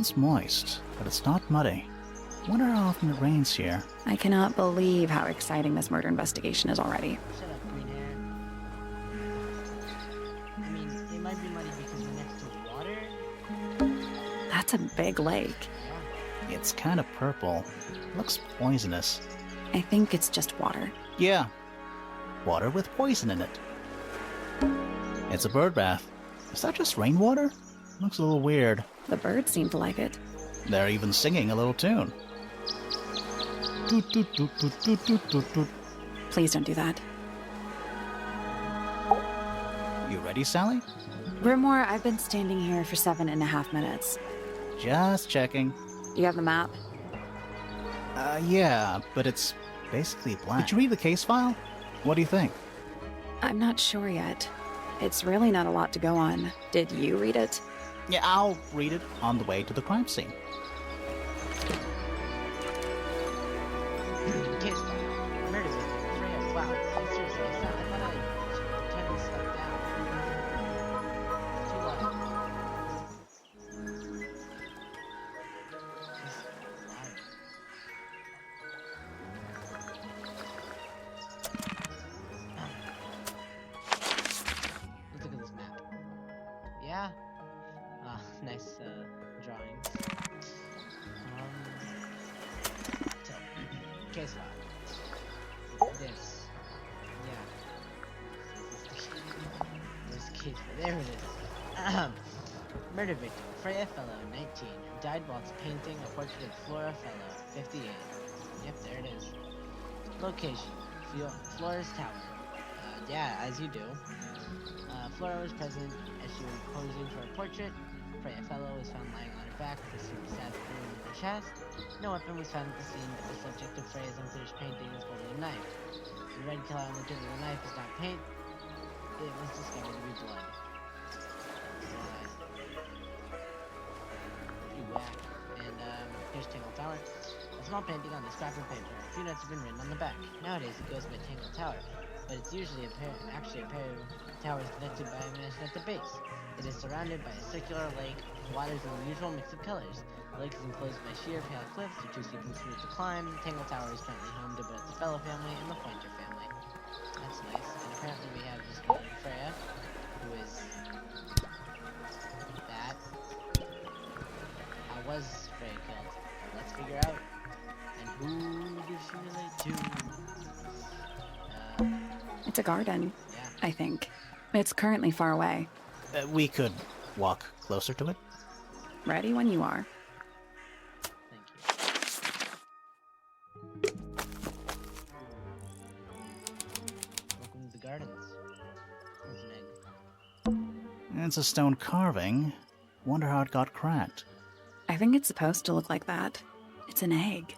ground's moist, but it's not muddy. Wonder how often it rains here. I cannot believe how exciting this murder investigation is already. Shut up, green hair. I mean, it might be muddy because we're next to water. That's a big lake. Yeah. It's kind of purple. Looks poisonous. I think it's just water. Yeah. Water with poison in it. It's a bird bath. Is that just rainwater? Looks a little weird. The birds seem to like it. They're even singing a little tune. Toot, toot, toot, toot, toot, toot, toot, toot. Please don't do that. You ready, Sally? Grimore, I've been standing here for 7.5 minutes. Just checking. You have the map? Yeah, but it's basically blank. Did you read the case file? What do you think? I'm not sure yet. It's really not a lot to go on. Did you read it? Yeah, I'll read it on the way to the crime scene. Case file. Murder victim. Freya. Wow. Seriously, it's not. I thought I turned this stuff down. Too loud. Let's look at this map. Yeah. Nice drawings. So, case file. This. Yeah. This case file. There it is. Murder victim, Freya Fellow, 19, who died whilst painting a portrait of Flora Fellow, 58. Yep, there it is. Location, Flora's Tower. Yeah, as you do. Flora was present as she was posing for a portrait. Freya Fellow was found lying on her back with a sad wound in her chest. No weapon was found at the scene, but the subject of Freya's unfinished painting is holding a knife. The red color on the tip of the knife is not paint. It was discovered to be blood. And here's Tangle Tower. A small painting on the scrap of paper. A few notes have been written on the back. Nowadays it goes by Tangle Tower, but it's usually actually a pair of towers connected by a mansion at the base. It is surrounded by a circular lake with waters in the usual mix of colors. The lake is enclosed by sheer pale cliffs, which are too steep and smooth to climb. Tangle Tower is currently home to both the Fellow family and the Pointer family. That's nice. And apparently we have this girl, Freya, who is that. How was Freya killed? Let's figure out. And who did she relate to? It's a garden, Yeah. I think. It's currently far away. We could walk closer to it. Ready when you are. Thank you. Welcome to the gardens. There's an egg. It's a stone carving. Wonder how it got cracked. I think it's supposed to look like that. It's an egg.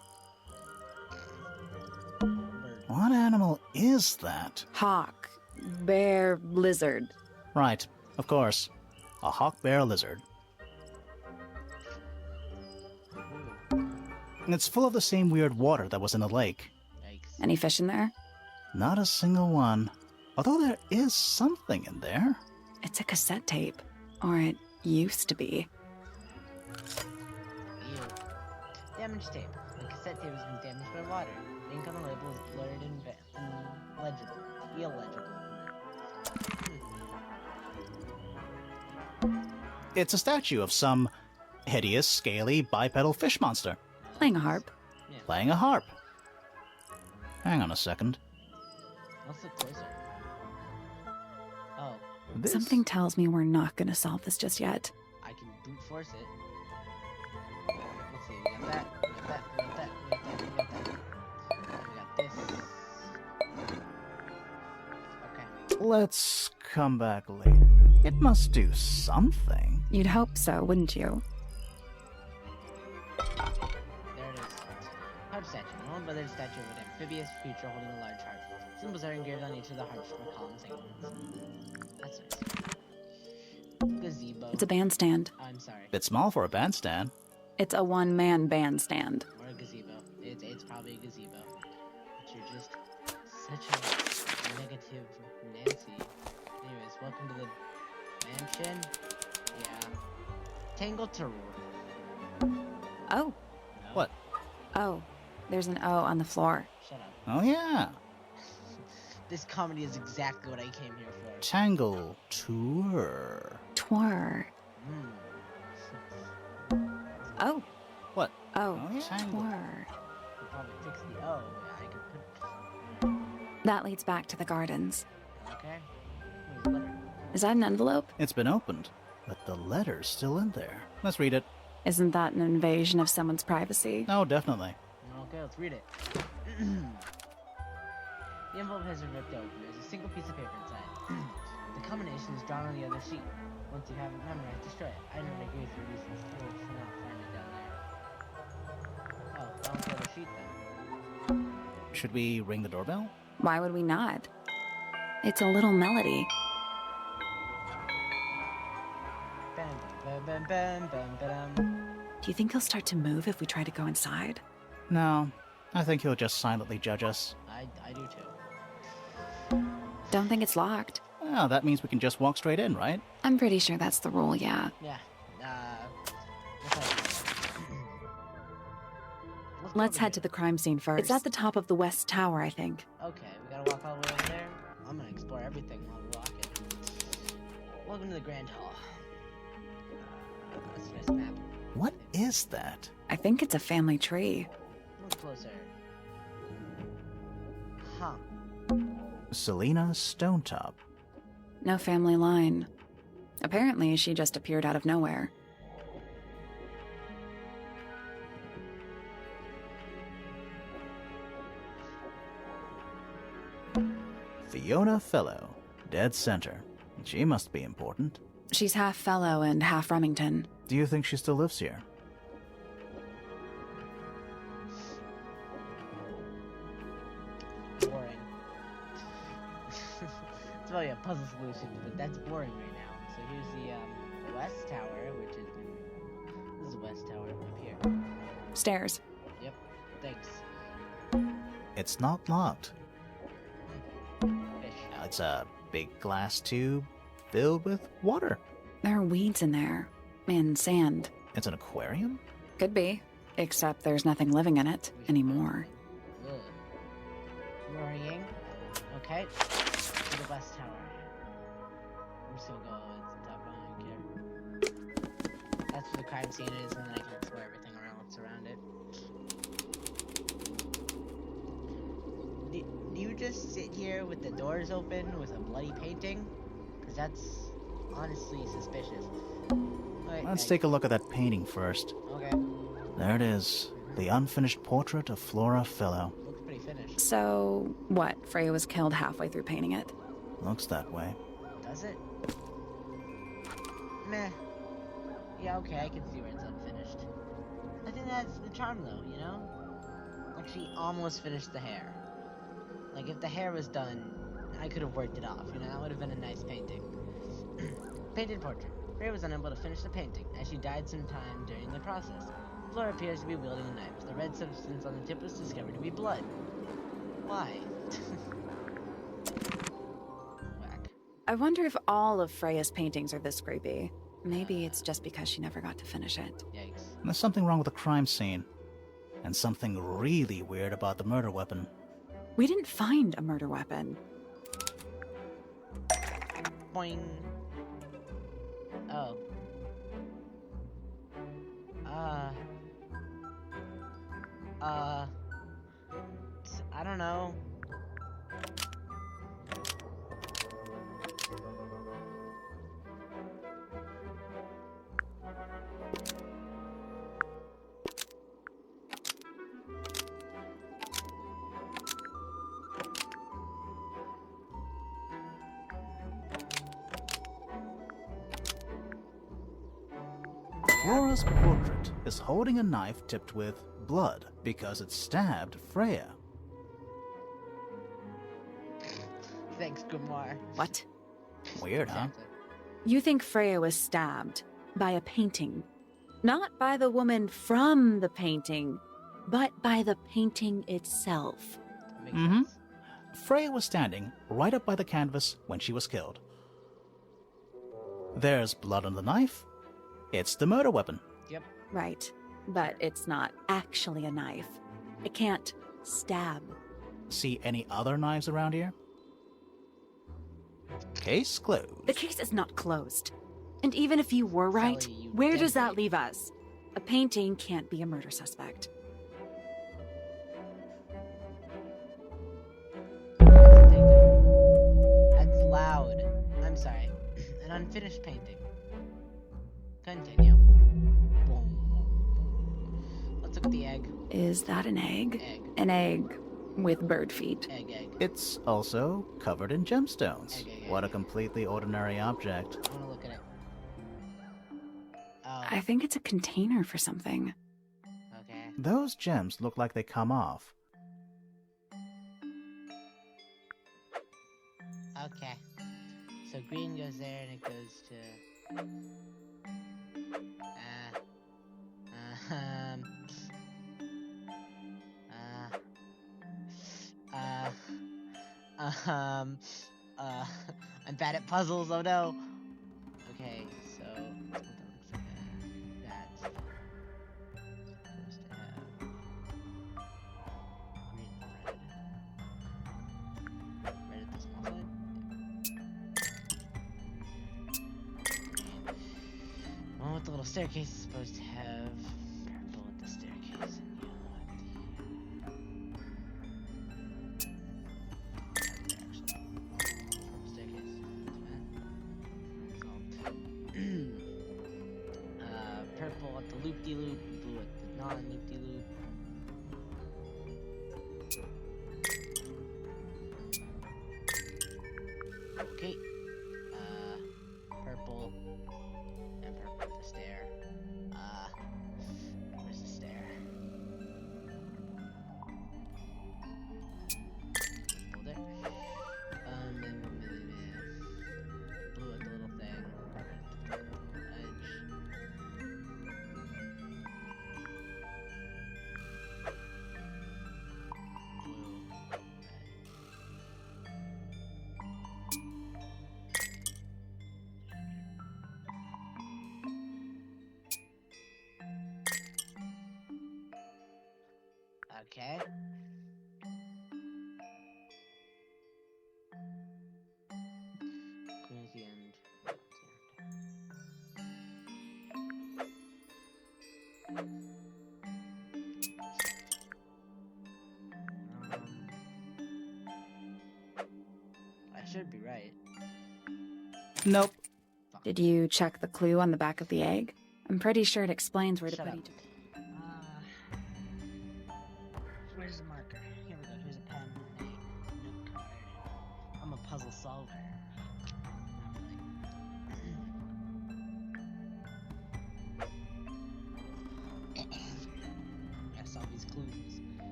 Bird. What animal is that? Hawk. Bear. Lizard. Right, of course. A hawk bear lizard. And it's full of the same weird water that was in the lake. Yikes. Any fish in there? Not a single one. Although there is something in there. It's a cassette tape. Or it used to be. Ew. Damaged tape. The cassette tape has been damaged by water. The ink on the label is blurred and illegible. It's a statue of some hideous, scaly, bipedal fish monster Playing a harp. Yeah. playing a harp. Hang on a second. Let's look closer. Oh, This... Something tells me we're not going to solve this just yet. I can brute force it. Let's see, we got that, we got that, we got that, we got that, we got that. And we got this. Okay. Let's come back later. It must do something. You'd hope so, wouldn't you? There it is. Harp statue. An old weathered statue of an amphibious creature holding a large harp. Symbols are engraved on each of the harps from column segments. That's nice. Gazebo. It's a bandstand. Oh, I'm sorry. Bit small for a bandstand. It's a one-man bandstand. Or a gazebo. It's probably a gazebo. But you're just such a negative Nancy. Anyways, welcome to the mansion. Yeah. Tangle Terror. Oh, No. What? oh, there's an O on the floor. Shut up. Oh yeah. This comedy is exactly what I came here for. Tangle tour. Twir. Mm. Oh, What? oh, Oh, yeah. Tangle. twir. Could probably fix the O. I could put. That leads back to the gardens. Okay. Where's the letter? Is that an envelope? It's been opened, but the letter's still in there. Let's read it. Isn't that an invasion of someone's privacy? Oh, definitely. Okay, let's read it. The envelope has been ripped open. There's a single piece of paper inside. The combination is drawn on the other sheet. Once you have it memorized, destroy it. I don't agree with your reasons for not finding it down there. Oh, found the other sheet then. Should we ring the doorbell? Why would we not? It's a little melody. Bam, bam, bam, bam, bam, bam, bam. Do you think he'll start to move if we try to go inside? No. I think he'll just silently judge us. I do too. Don't think it's locked. Well, that means we can just walk straight in, right? I'm pretty sure that's the rule, yeah. Yeah. Let's head to the crime scene first. It's at the top of the west tower, I think. Okay, we gotta walk all the way over there. I'm gonna explore everything while we're walking. Welcome to the Grand Hall. That's a nice map. What is that? I think it's a family tree. Look closer. Huh. Selena Stonetop. No family line. Apparently, she just appeared out of nowhere. Fiona Fellow. Dead center. She must be important. She's half Fellow and half Remington. Do you think she still lives here? Boring. It's probably a puzzle solution, but that's boring right now. So here's the West Tower, which is... This is the West Tower up here. Stairs. Yep. Thanks. It's not locked. Fish. It's a big glass tube filled with water. There are weeds in there. And sand. It's an aquarium? Could be. Except there's nothing living in it anymore. Ugh. Worrying. Okay. To the West Tower. I'm just gonna go at the top. I don't care. That's where the crime scene is, and then I can explore everything around what's around it. Do you just sit here with the doors open with a bloody painting? Because that's honestly suspicious. Wait, Let's take a look at that painting first. Okay. There it is. The unfinished portrait of Flora Fellow. Looks pretty finished. So, what? Freya was killed halfway through painting it? Looks that way. Does it? Meh. Yeah, okay, I can see where it's unfinished. I think that's the charm, though, you know? Like, she almost finished the hair. Like, if the hair was done, I could have worked it off, you know? That would have been a nice painting. Painted portrait. Freya was unable to finish the painting, as she died sometime during the process. Flora appears to be wielding a knife. The red substance on the tip was discovered to be blood. Why? Whack. I wonder if all of Freya's paintings are this creepy. Maybe it's just because she never got to finish it. Yikes. There's something wrong with the crime scene. And something really weird about the murder weapon. We didn't find a murder weapon. Boing. Oh. I don't know. Flora's portrait is holding a knife tipped with blood because it stabbed Freya. Thanks, Grimoire. What? Weird, huh? Exactly. You think Freya was stabbed by a painting? Not by the woman from the painting, but by the painting itself. Makes Mhm. sense. Freya was standing right up by the canvas when she was killed. There's blood on the knife. It's the murder weapon. Yep. Right. but it's not actually a knife. It can't stab. See any other knives around here? Case closed. The case is not closed. And even if you were right, Sally, you where does that deadbeat. leave us? A painting can't be a murder suspect. That's loud. I'm sorry. An unfinished painting. Continue. Let's look at the egg. Is that an egg? Egg. An egg with bird feet. Egg, egg. It's also covered in gemstones. Egg, egg, What a egg. completely ordinary object. I wanna look at it. Oh, I think it's a container for something. okay. Those gems look like they come off. Okay. So green goes there and it goes to... um... I'm bad at puzzles, oh no! Okay, so... That's supposed to have... green and red. Red at the small side? One with the little staircase is supposed to have purple at the staircase and yellow at the... Purple staircase. Purple at the loop-de-loop, blue at the non-loop-de-loop. Okay. Purple and purple at the stair. Where's the stair? Purple there. Blue at the little thing. Red at the edge. Blue. Red. Okay. Queen at the end. I should be right. Nope. Did you check the clue on the back of the egg? I'm pretty sure it explains where to Shut put up. each. Where's the marker? Here we go. Here's a pen, a note card. I'm a puzzle solver. Not really. Gotta solve these clues.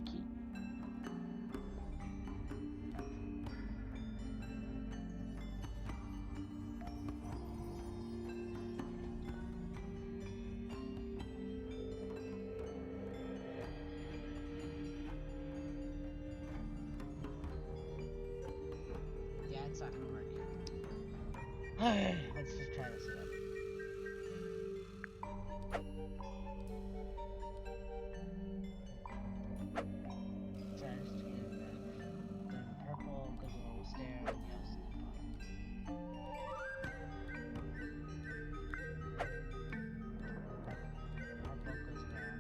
Key. Yeah, it's not gonna work. Alright, let's just try this again. So I just get then purple goes a little stair and yellow's at the bottom. Purple goes around.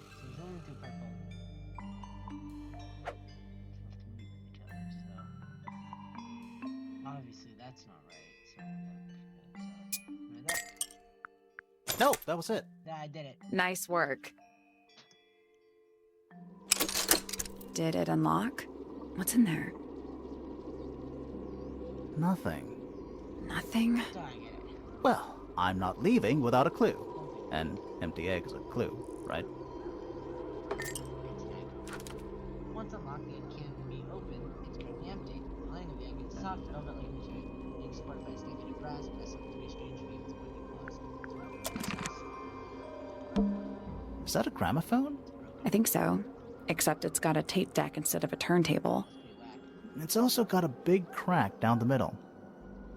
So there's only two purple. Each other, so obviously that's not right. So remember that? No, that was it. Yeah, I did it. Nice work. Did it unlock? What's in there? Nothing. Nothing? So I get it. Well, I'm not leaving without a clue. An empty egg is a clue, right? Once unlocked, the egg can be opened. It's currently empty. The lining of the egg is soft, velvet like meat. The egg is supported by a statement of brass, pressed up 3 strange waves of close. Is that a gramophone? I think so. Except it's got a tape deck instead of a turntable. Pretty whack. It's also got a big crack down the middle.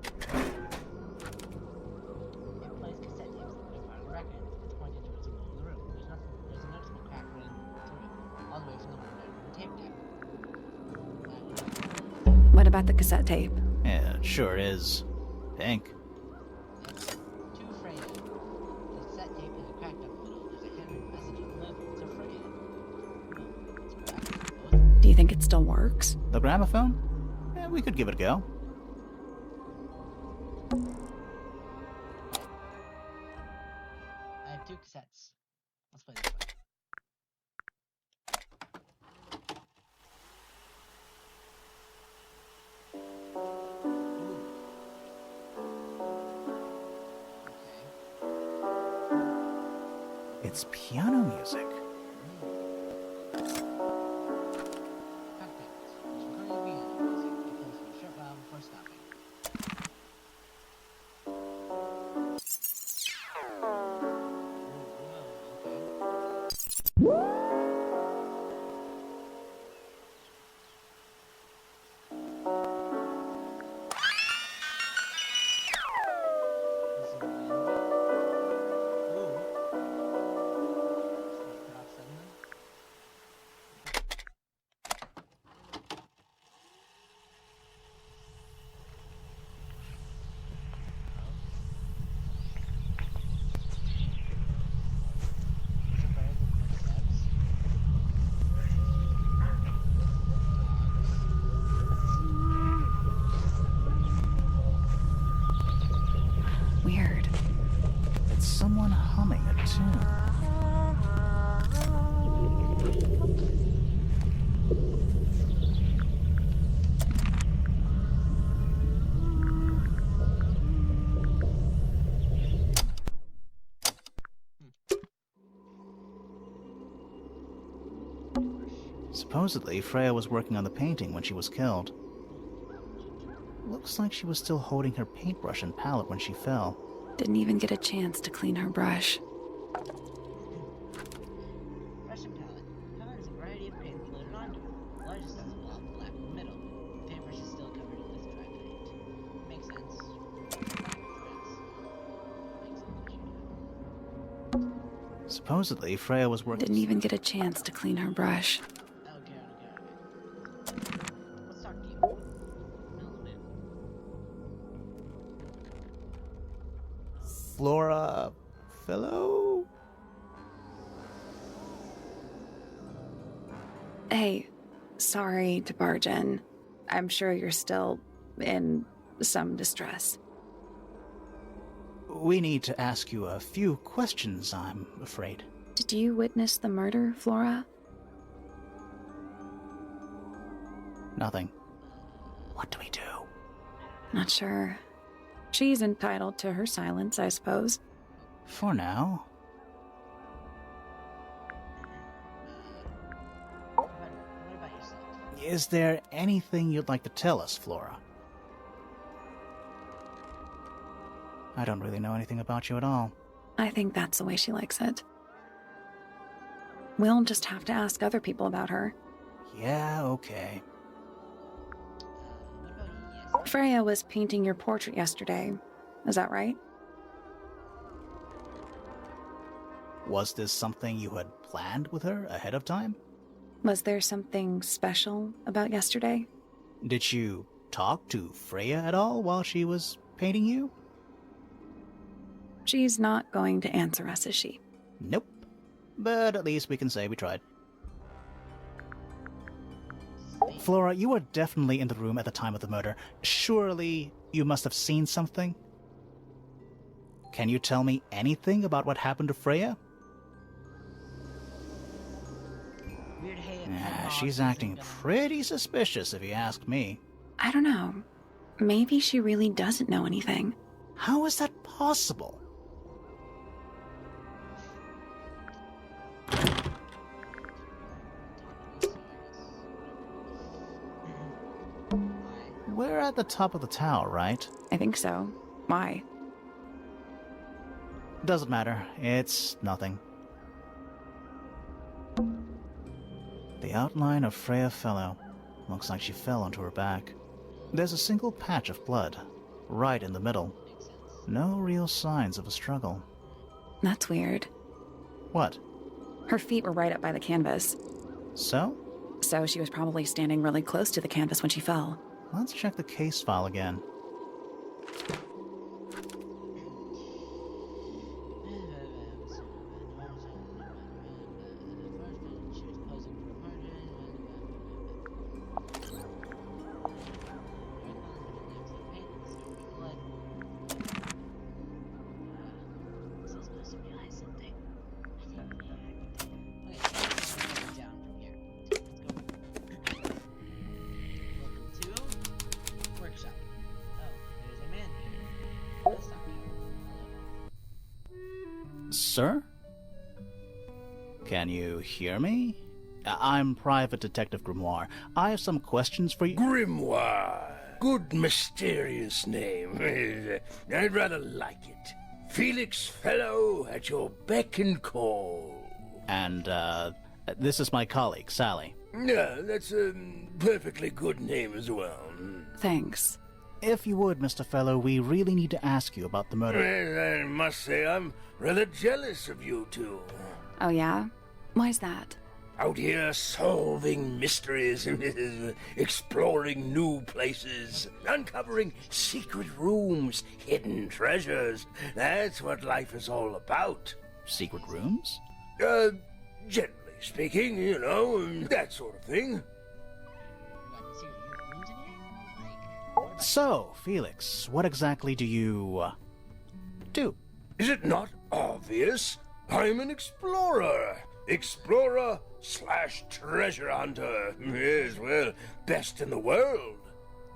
It plays cassette tapes that are part of the record. It's pointed towards the middle of the room. There's a noticeable crack running through it, all the way from the window to the tape deck. What about the cassette tape? Yeah, it sure is. Pink. It's to Freya. The cassette tape is cracked up a little. There's a handwritten message on the label. To Freya. It's cracked. Both. Do you think it still works? The gramophone? Yeah, we could give it a go. I have 2 cassettes. Let's play this one. It's piano music. Cocktails. There's recording of piano music. It plays for a short while before stopping. This is wind. Ooh. Cut off suddenly. There's a bird with footsteps. Weird. It's someone humming a tune. Supposedly, Freya was working on the painting when she was killed. Looks like she was still holding her paintbrush and palette when she fell. Didn't even get a chance to clean her brush. Brush and palette. Palette has a variety of paint loaded onto it. The largest has a blob of black in the middle. The paintbrush is still covered in this dry paint. Makes sense. Black threads. Makes sense. Supposedly, Freya was working... Didn't even get a chance to clean her brush. Okay. Let's talk to you. Element. Flora... Fellow? Hey, sorry to barge in. I'm sure you're still in some distress. We need to ask you a few questions, I'm afraid. Did you witness the murder, Flora? Nothing. What do we do? Not sure. She's entitled to her silence, I suppose. For now. What about yourself? Is there anything you'd like to tell us, Flora? I don't really know anything about you at all. I think that's the way she likes it. We'll just have to ask other people about her. Yeah, okay. What about yes? Freya was painting your portrait yesterday. Is that right? Was this something you had planned with her ahead of time? Was there something special about yesterday? Did you talk to Freya at all while she was painting you? She's not going to answer us, is she? Nope. But at least we can say we tried. Flora, you were definitely in the room at the time of the murder. Surely you must have seen something? Can you tell me anything about what happened to Freya? Weird hay She's acting pretty suspicious if you ask me. I don't know. Maybe she really doesn't know anything. How is that possible? We're at the top of the tower, right? I think so. Why? Doesn't matter. It's nothing. The outline of Freya Fellow. Looks like she fell onto her back. There's a single patch of blood, right in the middle. Makes sense. No real signs of a struggle. That's weird. What? Her feet were right up by the canvas, So? so she was probably standing really close to the canvas when she fell. Let's check the case file again. Sir? Can you hear me? I'm Private Detective Grimoire. I have some questions for you. Grimoire. Good mysterious name. I'd rather like it. Felix Fellow at your beck and call. And, this is my colleague, Sally. Yeah, that's a perfectly good name as well. Thanks. If you would, Mr. Fellow, we really need to ask you about the murder. Well, I must say I'm rather jealous of you two. Oh, yeah? Why's that? Out here solving mysteries, exploring new places, uncovering secret rooms, hidden treasures. That's what life is all about. Secret rooms? Generally speaking, you know, that sort of thing. So, Felix, what exactly do you, do? Is it not obvious? I'm an explorer. Explorer/treasure hunter. Yes, well, best in the world.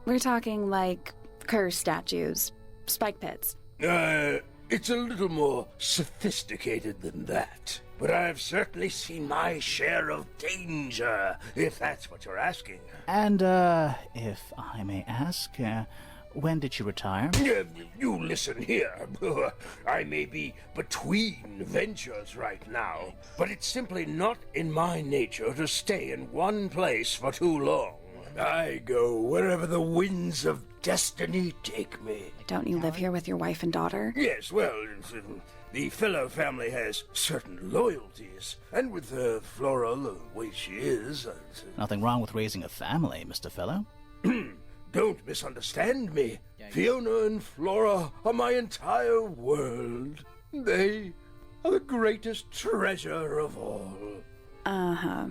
We're talking like curse statues, spike pits. It's a little more sophisticated than that. But I've certainly seen my share of danger, if that's what you're asking. And, if I may ask, when did you retire? You listen here. I may be between ventures right now, but it's simply not in my nature to stay in one place for too long. I go wherever the winds of destiny take me. Don't you live here with your wife and daughter? Yes, well, the Fellow family has certain loyalties, and with Flora the way she is... Nothing wrong with raising a family, Mr. Fellow. Don't misunderstand me. Fiona and Flora are my entire world. They are the greatest treasure of all. Uh-huh.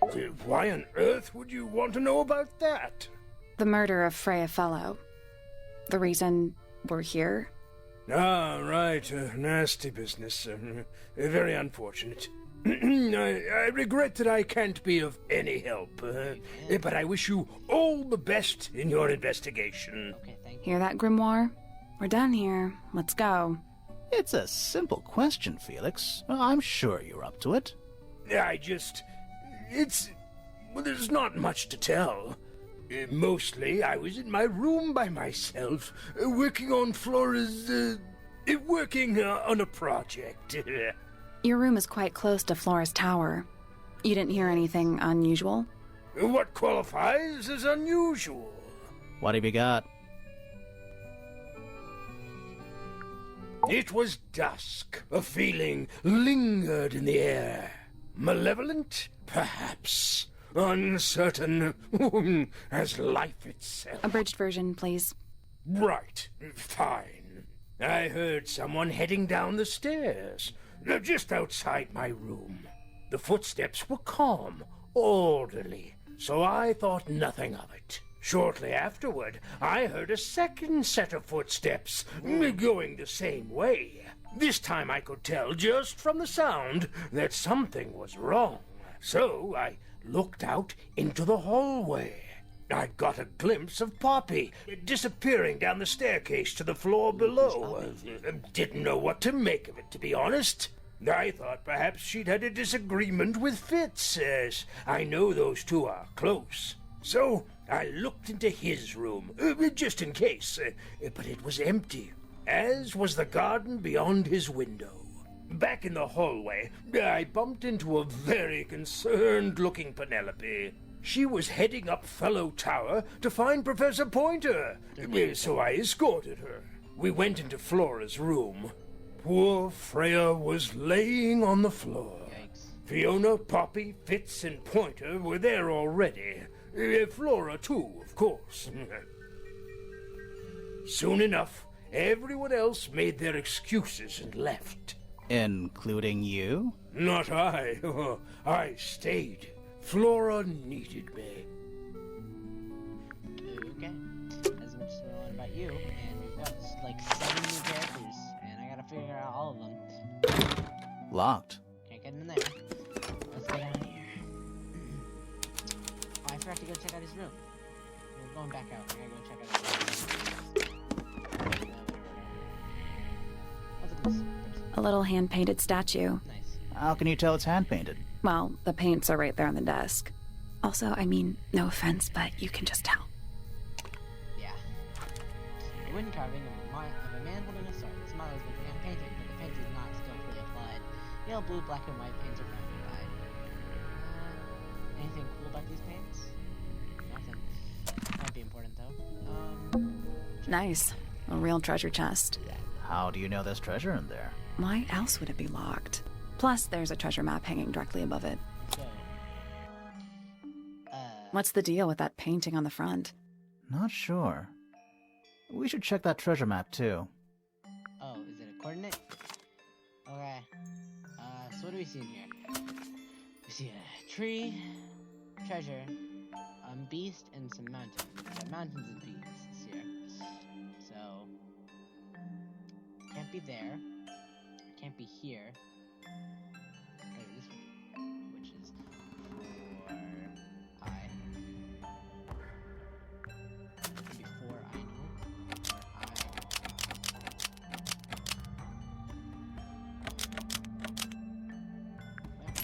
Okay. Why on earth would you want to know about that? The murder of Freya Fellow. The reason we're here? Ah, right. Nasty business. Very unfortunate. I regret that I can't be of any help, but I wish you all the best in your investigation. Okay, thank you. Hear that, Grimoire? We're done here. Let's go. It's a simple question, Felix. I'm sure you're up to it. Well, there's not much to tell. Mostly, I was in my room by myself, working on Flora's, working on a project. Your room is quite close to Flora's tower. You didn't hear anything unusual? What qualifies as unusual? What have you got? It was dusk. A feeling lingered in the air. Malevolent? Perhaps. Uncertain as life itself. Abridged version, please. Right. Fine. I heard someone heading down the stairs, just outside my room. The footsteps were calm, orderly, so I thought nothing of it. Shortly afterward, I heard a second set of footsteps, going the same way. This time I could tell just from the sound that something was wrong. So I looked out into the hallway. I got a glimpse of Poppy disappearing down the staircase to the floor below. Didn't know what to make of it, to be honest. I thought perhaps she'd had a disagreement with Fitz, as I know those two are close. So I looked into his room, just in case, but it was empty, as was the garden beyond his window. Back in the hallway, I bumped into a very concerned-looking Penelope. She was heading up Fellow Tower to find Professor Pointer, so I escorted her. We went into Flora's room. Poor Freya was laying on the floor. Yikes. Fiona, Poppy, Fitz, and Pointer were there already. Flora, too, of course. Soon enough, everyone else made their excuses and left. Including you? Not I. I stayed. Flora needed me. Okay. As much as I learned about you, and we've got like 7 new characters, and I gotta figure out all of them. Locked. Can't get in there. Let's get out of here. Oh, I forgot to go check out his room. We're going back out. I gotta go check out his room. What's it called? A little hand-painted statue. Nice. How can you tell it's hand-painted? Well, the paints are right there on the desk. Also, I mean, no offense, but you can just tell. Yeah. A wooden carving of a man holding a sword. The smile has been hand-painted, but the paint is not skillfully applied. Yellow, blue, black, and white paints are found applied. Anything cool about these paints? Nothing. Might be important, though. Nice. A real treasure chest. How do you know there's treasure in there? Why else would it be locked? Plus, there's a treasure map hanging directly above it. So, What's the deal with that painting on the front? Not sure. We should check that treasure map, too. oh, is it a coordinate? Okay. So what do we see in here? We see a tree, treasure, beast, and some mountains. We got mountains and beasts here. So, can't be there. Can't be here. Maybe this one, which is for I. Before I know.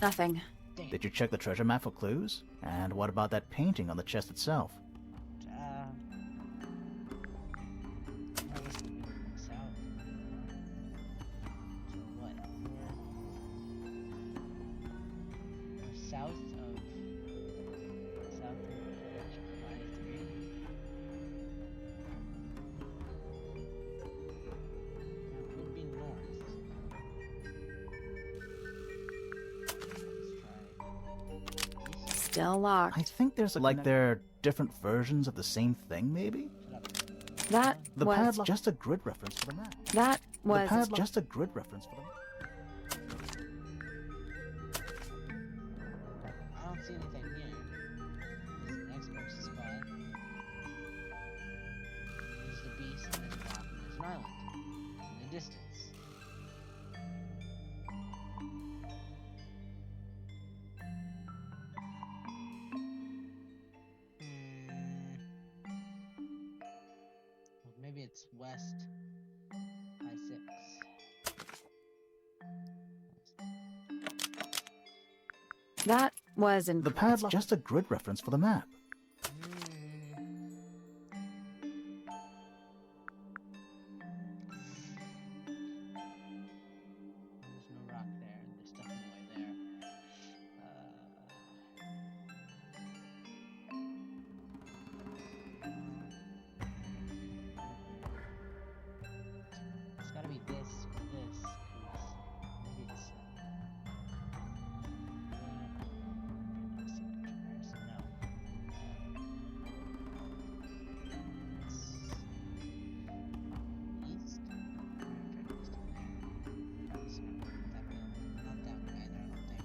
Nothing. Dang it. Did you check the treasure map for clues? And what about that painting on the chest itself? I guess it would be south. So what? We're south of I-3. That would be north. Let's try east. Still locked. I think there's there are different versions of the same thing, maybe? That The was padlock just a grid reference for the map. that The was padlock just a grid reference for the map. I don't see anything here. This is an Xbox spot. There's the beast, and there's a rock, and there's an island. In the distance. Well, maybe it's west I-6. that was in The padlock just a grid reference for the map. There's no rock there. There's stuff in the way there. It's gotta be this or this, 'cause maybe it's so no. East? Not that one either, I don't think.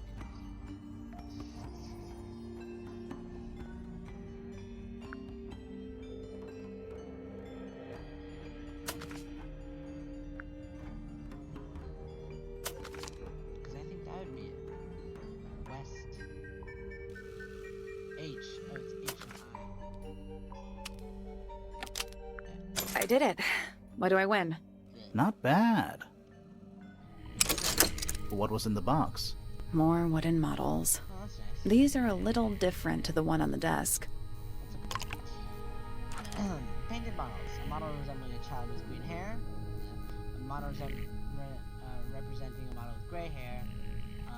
Because I think that would be it. West. H. Oh, it's H and I did it. What do I win? Not bad. What was in the box? More wooden models. Oh, that's nice. These are a little different to the one on the desk. Painted models. A model resembling a child with green hair. A model representing a model with gray hair, a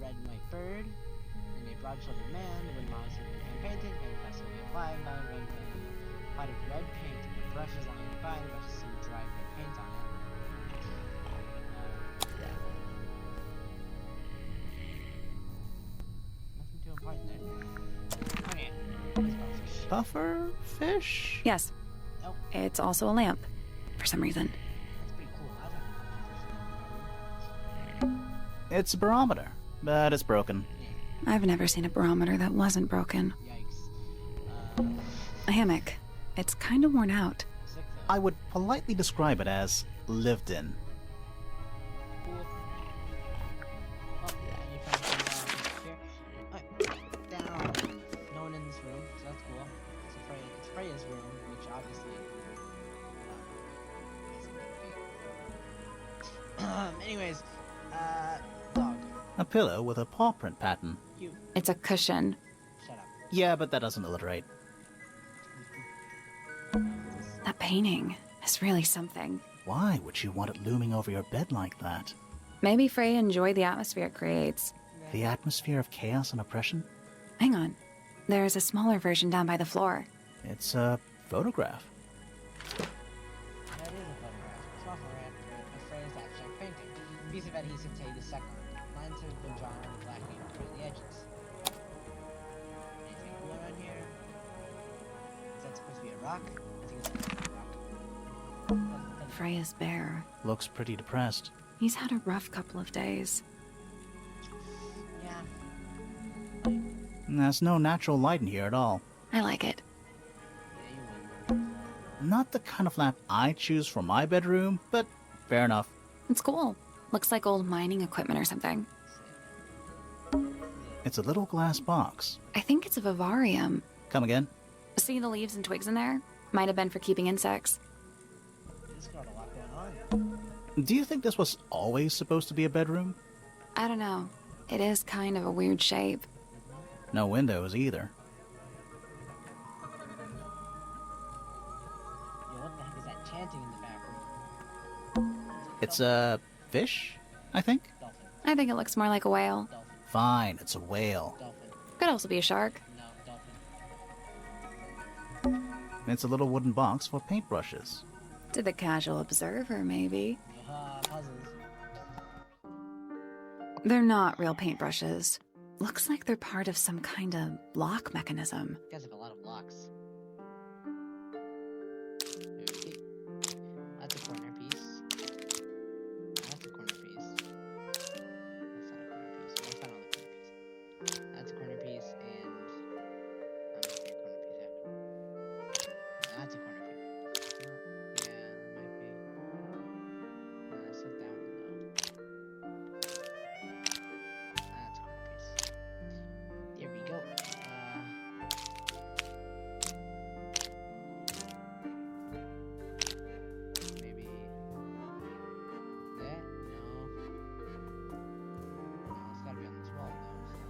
red and white bird, and a broad-shouldered man. The wooden models have been hand-painted, passively applied by a red paint. A pot of red paint and a brush is lying nearby. The brush has some dry red paint on it. Nothing too important there. Okay, let's go fish. Puffer fish? Yes, Oh, it's also a lamp, for some reason. that's pretty cool. I'd like to fish in that. It's a barometer, but it's broken. I've never seen a barometer that wasn't broken. Yikes. A hammock. It's kind of worn out. Sick though. I would politely describe it as lived in. Cool. Oh, yeah, you found some here. Alright, down. No one in this room, so that's cool. It's Freya's room, which obviously isn't gonna be. Anyways, dog. A pillow with a paw print pattern. Cute. It's a cushion. Shut up. Yeah, but that doesn't alliterate. That painting is really something. Why would you want it looming over your bed like that? Maybe Freya enjoyed the atmosphere it creates. The atmosphere of chaos and oppression? Hang on. There's a smaller version down by the floor. It's a photograph. That is a photograph. It's awful rad of Freya's abstract painting. A piece of adhesive tape is stuck on it. Lines have been drawn on the black ink around the edges. Anything cool around here? Is that supposed to be a rock? I think it's supposed to be a rock. Freya's bear. Looks pretty depressed. He's had a rough couple of days. Yeah. There's no natural light in here at all. I like it. Yeah, you would. Not the kind of lamp I choose for my bedroom, but fair enough. It's cool. Looks like old mining equipment or something. It's a little glass box. I think it's a vivarium. Come again? See the leaves and twigs in there? Might have been for keeping insects. This got a lot going on. Do you think this was always supposed to be a bedroom? I don't know. It is kind of a weird shape. No windows either. Yeah, what the heck is that chanting in the background? It's a fish, I think? Dolphin. I think it looks more like a whale. Dolphin. Fine, it's a whale. Dolphin. Could also be a shark. No, dolphin. It's a little wooden box for paintbrushes. To the casual observer, maybe. Puzzles. They're not real paintbrushes. Looks like they're part of some kind of lock mechanism. You guys have a lot of locks. Okay. That's a corner piece. That's a corner piece. That's not a corner piece. I found all the corner pieces. That's a corner piece, and I'm gonna say a corner piece after. That's a corner piece. Yeah, that might be. No, that's not that one though. That's a corner piece. There we go. Maybe that? No. No, it's gotta be on this wall though.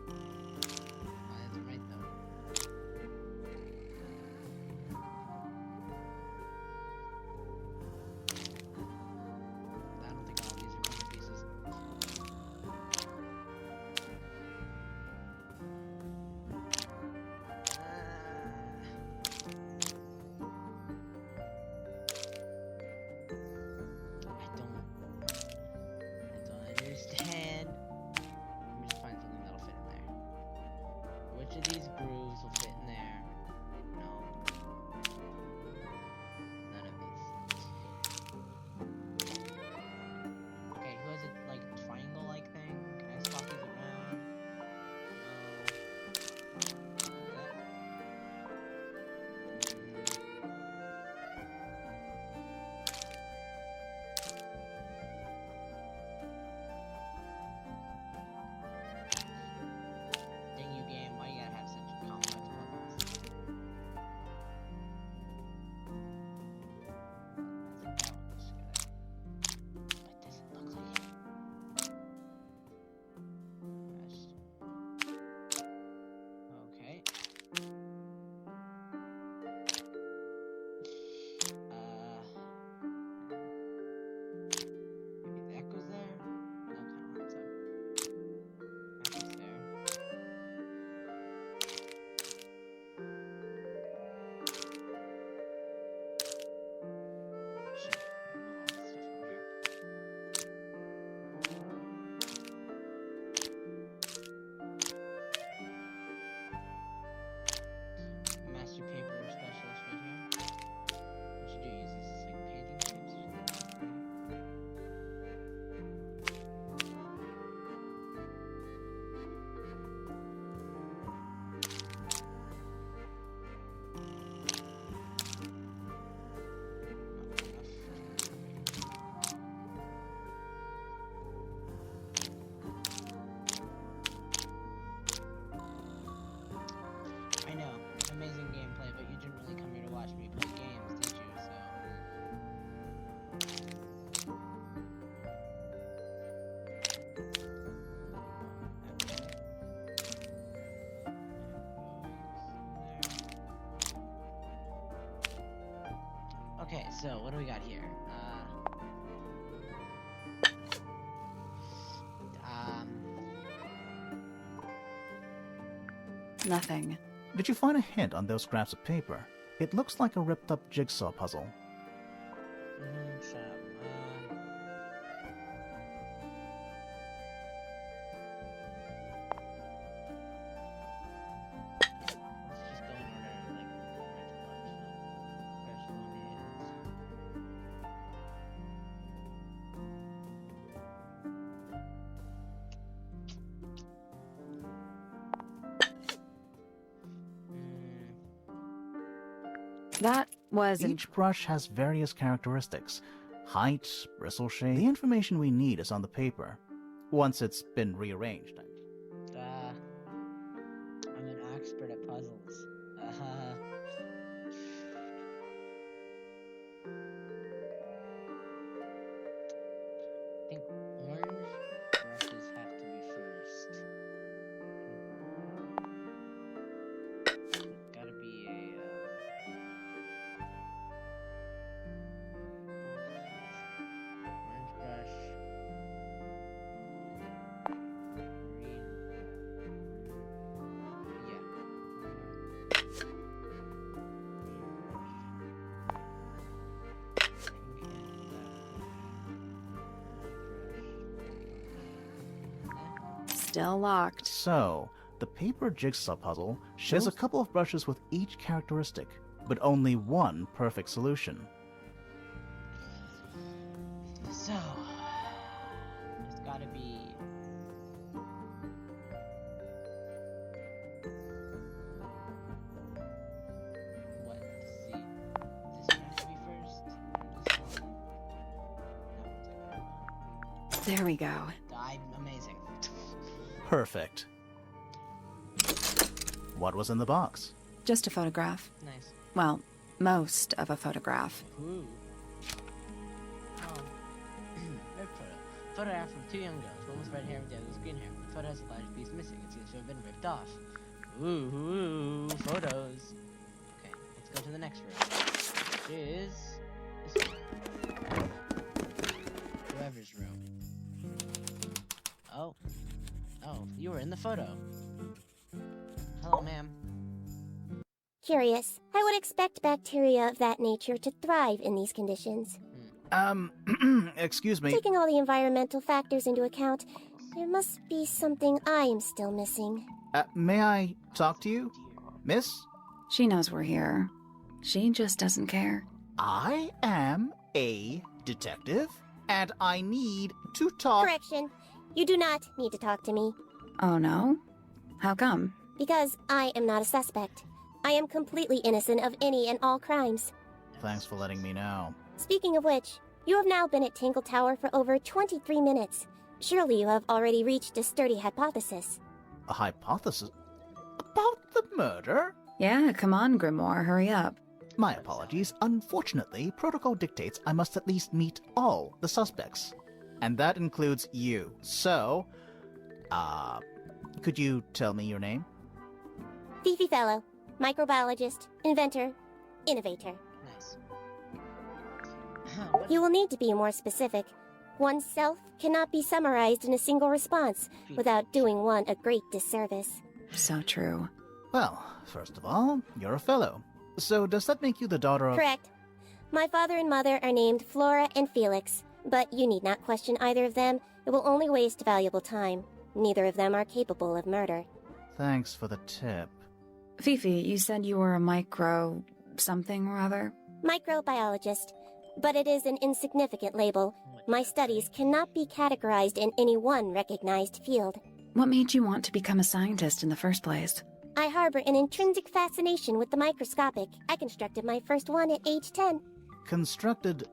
Oh, that's right though. I don't think all these are corner pieces. I don't understand. Let me just find something that'll fit in there. Which of these grooves will fit in there? No. None of these. Okay, who has a like triangle-like thing? Can I swap these around? No. Look at that. Dang you, game! Why you gotta have such So, what do we got here? Nothing. Did you find a hint on those scraps of paper? It looks like a ripped-up jigsaw puzzle. So, let's just go in order, like, first one That was Each brush has various characteristics. Height, bristle shape. The information we need is on the paper. Once it's been rearranged. I'm an expert at puzzles. I think orange brushes have to be first. It's gotta be a orange brush. Green. Yeah. still locked. So, the paper jigsaw puzzle shows a couple of brushes with each characteristic, but only one perfect solution. So, it's gotta be. What? Let's see. This one has to be first. This one. That one's There we go. amazing. Perfect. What was in the box? Just a photograph. Nice. Well, most of a photograph. Ooh. Red photo. Photograph of two young girls. One with red hair, the other with green hair. The photo has a large piece missing. It seems to have been ripped off. Ooh, photos. Okay, let's go to the next room. Which is this one. Whoever's room. Oh. Oh, you were in the photo. Hello, ma'am. Curious. I would expect bacteria of that nature to thrive in these conditions. Excuse me. Taking all the environmental factors into account, there must be something I am still missing. May I talk to you? Miss? She knows we're here. She just doesn't care. I am a detective, and I need to talk. Correction. You do not need to talk to me, Oh no? How come? because I am not a suspect. I am completely innocent of any and all crimes. Thanks for letting me know. Speaking of which, you have now been at Tangle Tower for over 23 minutes. Surely you have already reached a sturdy hypothesis. A hypothesis? About the murder? Yeah, come on, Grimoire, hurry up. My apologies. Unfortunately, protocol dictates I must at least meet all the suspects. And that includes you. So, could you tell me your name? Fifi Fellow, microbiologist, inventor, innovator. Nice. You will need to be more specific. Oneself cannot be summarized in a single response without doing one a great disservice. So true. Well, first of all, you're a fellow. So does that make you the daughter of... Correct. My father and mother are named Flora and Felix, but you need not question either of them. It will only waste valuable time. Neither of them are capable of murder. Thanks for the tip. Fifi, you said you were a micro... something or other? Microbiologist, but it is an insignificant label. My studies cannot be categorized in any one recognized field. What made you want to become a scientist in the first place? I harbor an intrinsic fascination with the microscopic. I constructed my first one at age 10. Constructed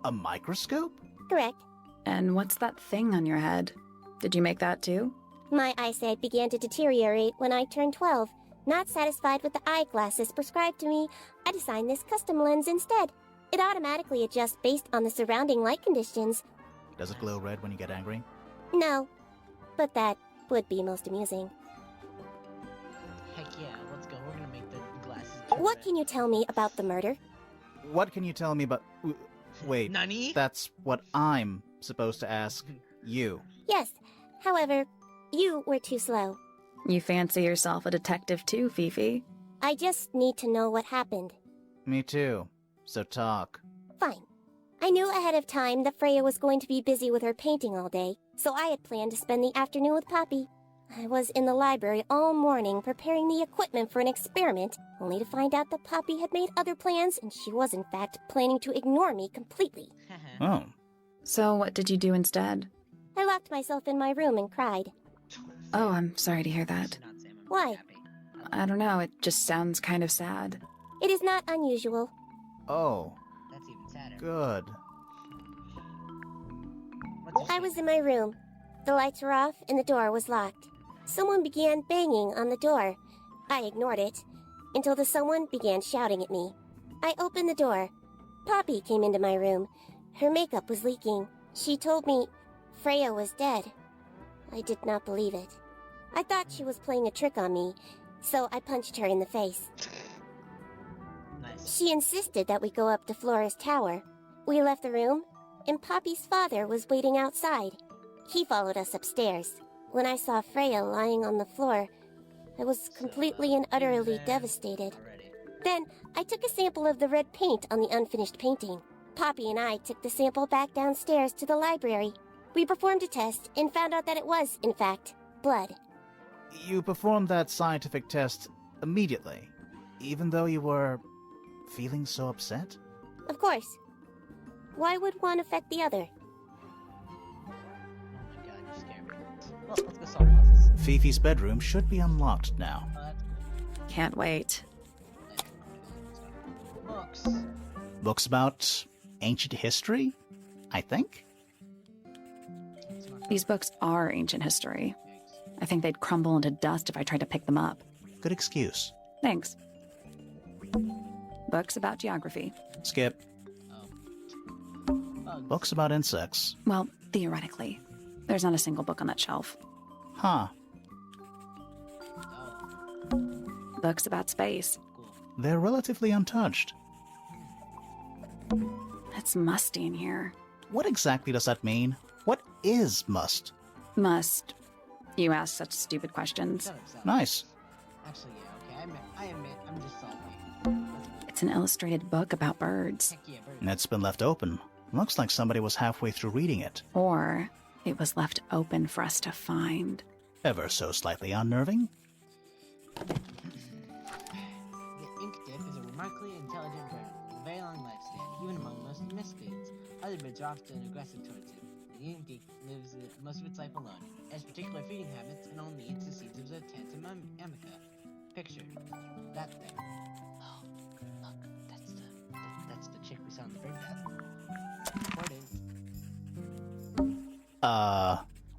a microscope? Correct. And what's that thing on your head? Did you make that too? My eyesight began to deteriorate when I turned 12. Not satisfied with the eyeglasses prescribed to me, I designed this custom lens instead. It automatically adjusts based on the surrounding light conditions. Does it glow red when you get angry? No, but that would be most amusing. Heck yeah, let's go. We're gonna make the glasses. What can you tell me about the murder? What can you tell me about... Wait, Nani? that's what I'm supposed to ask you. Yes, however, you were too slow. You fancy yourself a detective too, Fifi. I just need to know what happened. Me too. So talk. Fine. I knew ahead of time that Freya was going to be busy with her painting all day, so I had planned to spend the afternoon with Poppy. I was in the library all morning preparing the equipment for an experiment, only to find out that Poppy had made other plans and she was in fact planning to ignore me completely. Oh. So what did you do instead? I locked myself in my room and cried. Oh, I'm sorry to hear that. Should not say I'm Why? happy. I don't know, it just sounds kind of sad. It is not unusual. Oh, That's even sadder. good. What's your I was in my room. The lights were off and the door was locked. Someone began banging on the door. I ignored it until the someone began shouting at me. I opened the door. Poppy came into my room. Her makeup was leaking. She told me Freya was dead. I did not believe it. I thought she was playing a trick on me, so I punched her in the face. Nice. She insisted that we go up to Flora's tower. We left the room, and Poppy's father was waiting outside. He followed us upstairs. When I saw Freya lying on the floor, I was completely and utterly There devastated. already. Then, I took a sample of the red paint on the unfinished painting. Poppy and I took the sample back downstairs to the library. We performed a test and found out that it was, in fact, blood. You performed that scientific test immediately, even though you were feeling so upset? Of course. Why would one affect the other? Oh my god, you scared me. Well, let's go solve puzzles. Fifi's bedroom should be unlocked now. Oh, that's cool. Can't wait. Books. Books about ancient history, I think? These books are ancient history. I think they'd crumble into dust if I tried to pick them up. Good excuse. Thanks. Books about geography. Skip. Oh. Bugs. Books about insects. Well, theoretically. There's not a single book on that shelf. Huh. Oh, Books about space. cool. They're relatively untouched. It's musty in here. What exactly does that mean? What is must? Must. You ask such stupid questions. Shut up, Sal. Nice. Actually, yeah, okay, I admit, I'm just salty. It's an illustrated book about birds. Heck yeah, bird. It's been left open. Looks like somebody was halfway through reading it. Or it was left open for us to find. Ever so slightly unnerving. The ink dip is a remarkably intelligent bird with a very long lifespan, even among most domesticates. Other birds are often aggressive towards him. The ink lives most of its life alone. It has particular feeding habits and only eats the seeds of the Tantum amica. Picture that thing. Oh, look, that's the chick we saw in the bird bath. Important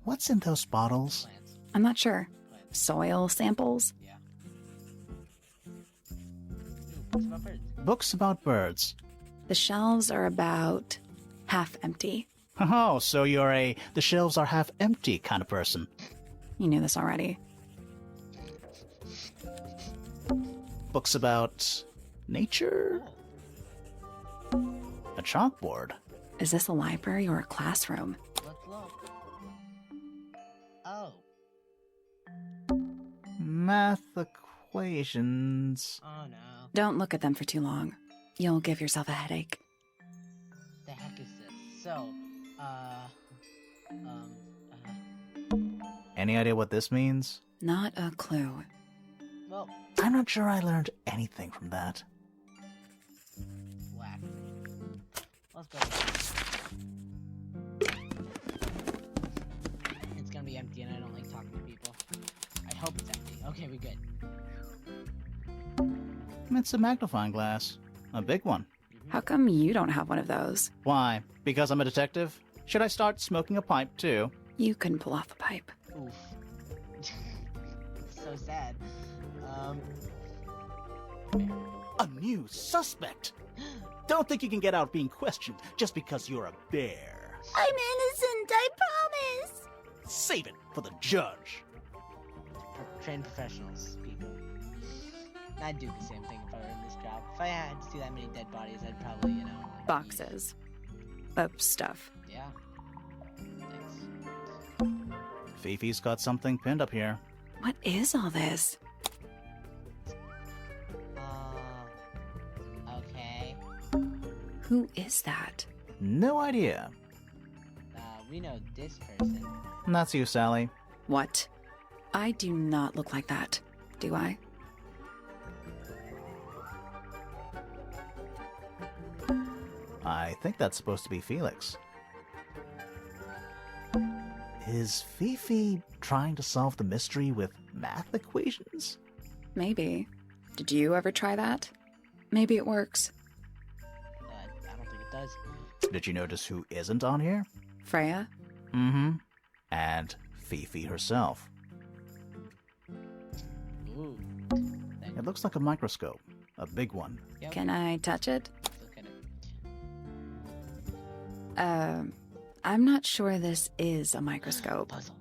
What's in those bottles? plants. I'm not sure. Plants. Soil samples? Yeah. Ooh, books about birds. Books about birds. The shelves are about half empty. Oh, so you're a the shelves are half empty kind of person. You knew this already. Books about nature? A chalkboard. Is this a library or a classroom? Let's look. Oh. Math equations. Oh no. Don't look at them for too long. You'll give yourself a headache. The heck is this? So, Any idea what this means? Not a clue. well, I'm not sure I learned anything from that. whack. Let's go. It's gonna be empty and I don't like talking to people. I hope it's empty. Okay, we're good. It's a magnifying glass. A big one. How come you don't have one of those? Why? Because I'm a detective? Should I start smoking a pipe too? You couldn't pull off a pipe. Oof. So sad. A new suspect! Don't think you can get out being questioned just because you're a bear. I'm innocent, I promise! Save it for the judge. Trained professionals, people. I'd do the same thing if I were in this job. If I had to see that many dead bodies, I'd probably, you know, like, Boxes of stuff. Yeah. Thanks. Fifi's got something pinned up here. What is all this? Okay. Who is that? No idea. We know this person. That's you, Sally. What? I do not look like that, do I? I think that's supposed to be Felix. Is Fifi trying to solve the mystery with math equations? Maybe. Did you ever try that? Maybe it works. I don't think it does. Did you notice who isn't on here? Freya? Mm-hmm. And Fifi herself. Ooh. It looks like a microscope. A big one. Yep. Can I touch it? Look at it. I'm not sure this is a microscope. Puzzles.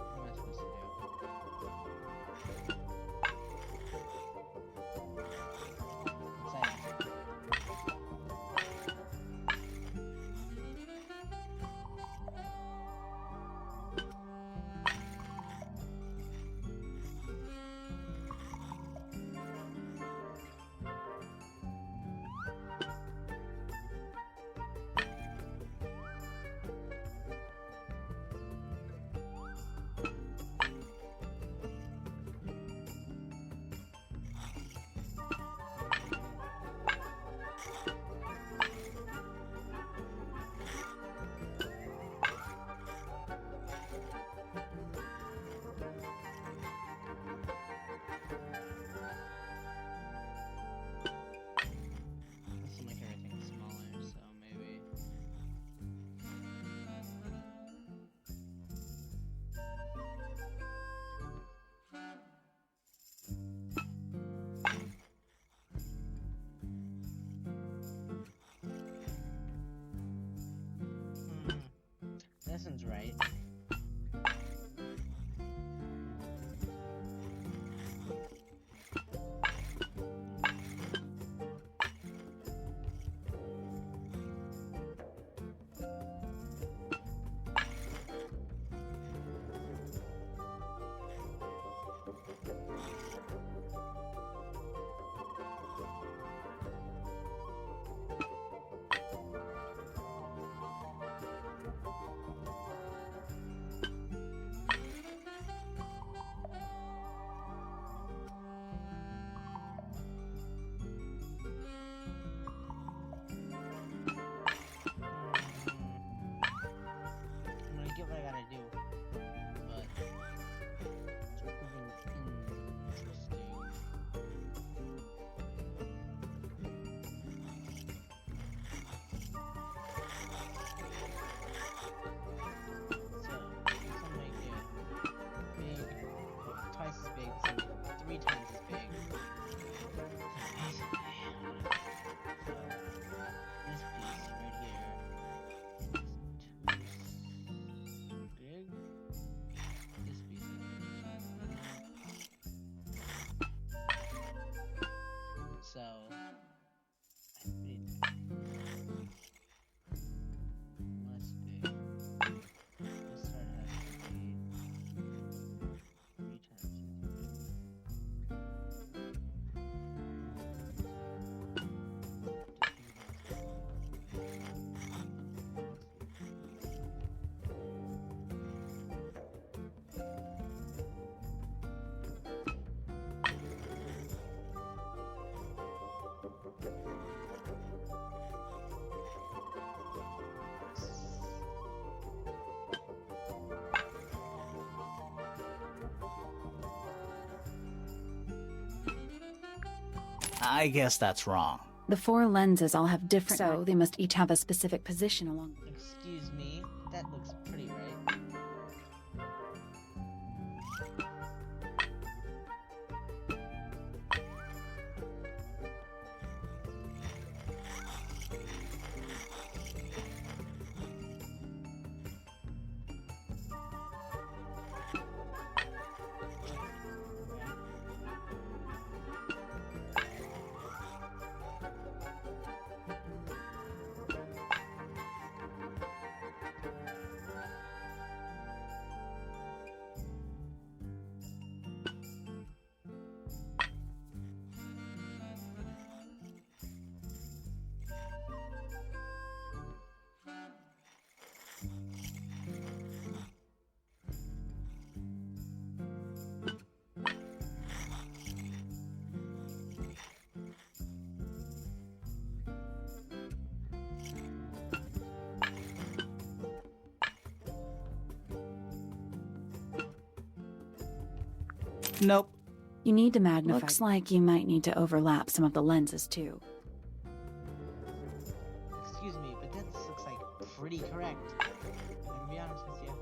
What am I supposed to do? What's that? This will make everything smaller, so maybe. This one's right. I'm gonna get what I gotta do, but it's proving interesting. So, this one might get big, twice as big, this one get 3 times as big. Basically, so, this piece right here is too big. This piece is big. So, I need less big. This part has to be 3 times as I guess that's wrong. The 4 lenses all have different, so they must each have a specific position along. Excuse me, that looks pretty right. Nope. You need to magnify. Looks like you might need to overlap some of the lenses too. Excuse me, but this looks like pretty correct. I'm gonna be honest with you.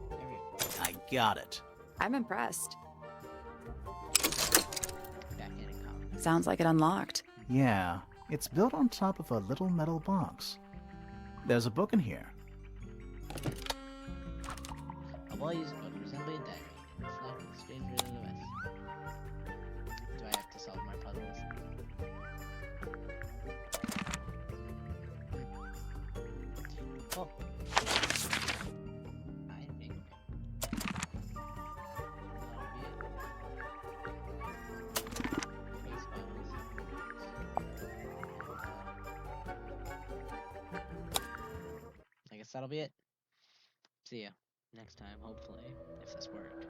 There we go. I got it. I'm impressed. Back in and column. Sounds like it unlocked. Yeah, it's built on top of a little metal box. There's a book in here. A well-used book resembling a diary. Reflecting the strange riddle of the West. Do I have to solve my puzzles? Oh. I think I guess that'll be it. See ya next time, hopefully, if this works.